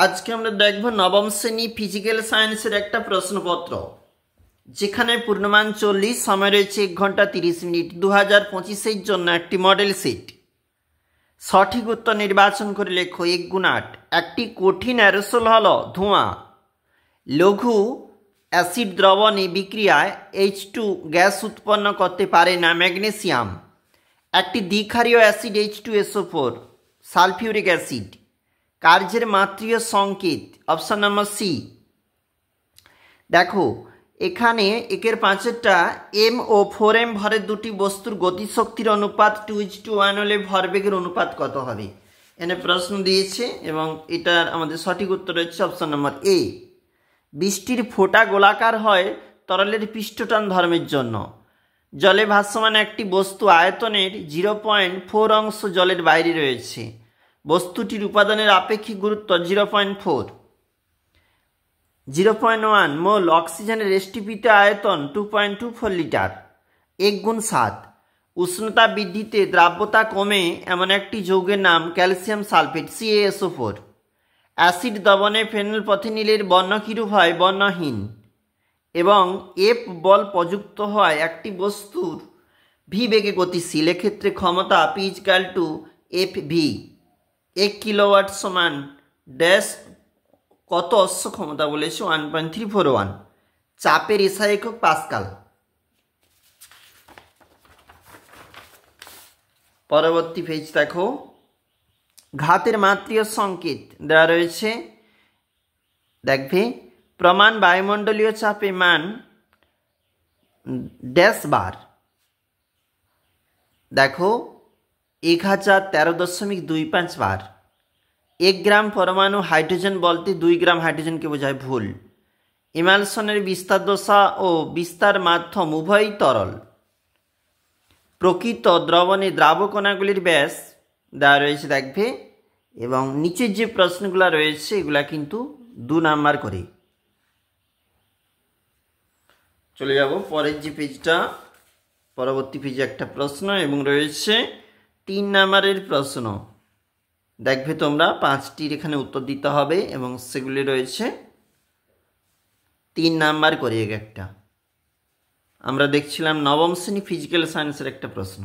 আজকে আমরা দেখব নবম শ্রেণী ফিজিক্যাল সায়েন্সের একটা প্রশ্নপত্র, যেখানে পূর্ণমান 40, সময় রয়েছে 1 ঘন্টা 30 মিনিট। 2025-এর জন্য একটি মডেল সেট। সঠিক উত্তর নির্বাচন করে লেখো 1 গুণ 8। একটি কঠিন অ্যারোসোল হলো ধোঁয়া। লঘু অ্যাসিড দ্রবণে বিক্রিয়ায় H2 গ্যাস উৎপন্ন করতে পারে না ম্যাগনেসিয়াম। একটি দ্বিক্ষারীয় অ্যাসিড H2SO4 সালফিউরিক অ্যাসিড। কার্যের মাত্রীয় সংকেত অপশন নম্বর সি। দেখো এখানে 1/5 m ও 4m ভরের দুটি বস্তুর গতিশক্তির অনুপাত 2:1 হলে ভরবেগের অনুপাত কত হবে? এনে প্রশ্ন দিয়েছে এবং এটার আমাদের সঠিক উত্তর হচ্ছে অপশন নম্বর এ। বৃষ্টির ফোঁটা গোলাকার হয় তরলের পৃষ্ঠটান ধর্মের জন্য। জলে ভাসমান একটি বস্তু আয়তনের 0.4 অংশ জলের বাইরে রয়েছে। বস্তুটির উপাদানের আপেক্ষিক গুরুত্ব 0.4। 0.1 মোল অক্সিজেনের এসটিপিতে আয়তন 2.24 লিটার। 1 গুণ 7। উষ্ণতা বৃদ্ধিতে দ্রাব্যতা কমে এমন একটি যৌগের নাম ক্যালসিয়াম সালফেট CaSO4। অ্যাসিড দ্রবণে ফেনলপথেনিলের বর্ণ কিরূপ হয়? বর্ণহীন। এবং F বল প্রযুক্ত হয় একটি বস্তুর v বেগে গতিশীল। এক্ষেত্রে ক্ষমতা P=FV। 1 কিলোওয়াট সমান ড্যাশ কত অশ্ব ক্ষমতা বলেছে? 1.341। চাপের এসআই একক পাস্কাল। পরবর্তী পেজ দেখো, ঘাতের মাত্রীয় সংকেত দেওয়া রয়েছে। দেখবে প্রমাণ বায়ুমণ্ডলীয় চাপে মান ড্যাশ বার। দেখো 1013.25 বার। 1 গ্রাম পরমাণু হাইড্রোজেন বলতে 2 গ্রাম হাইড্রোজেনকে বোঝায়, ভুল। ইমালশনের বিস্তার দশা ও বিস্তার মাধ্যম উভয়ই তরল। প্রকৃত দ্রবণে দ্রাবকণাগুলির ব্যাস দেওয়া রয়েছে দেখবে, এবং নিচের যে প্রশ্নগুলো রয়েছে এগুলা কিন্তু 2 নাম্বার করে। চলে যাব পরের যে পেজটা, পরবর্তী পেজে একটা প্রশ্ন এবং রয়েছে 3 নাম্বারের প্রশ্ন। দেখবে তোমরা 5টির এখানে উত্তর দিতে হবে এবং সেগুলি রয়েছে 3 নাম্বার করে একটা। আমরা দেখছিলাম নবম শ্রেণী ফিজিক্যাল সায়েন্সের একটা প্রশ্ন।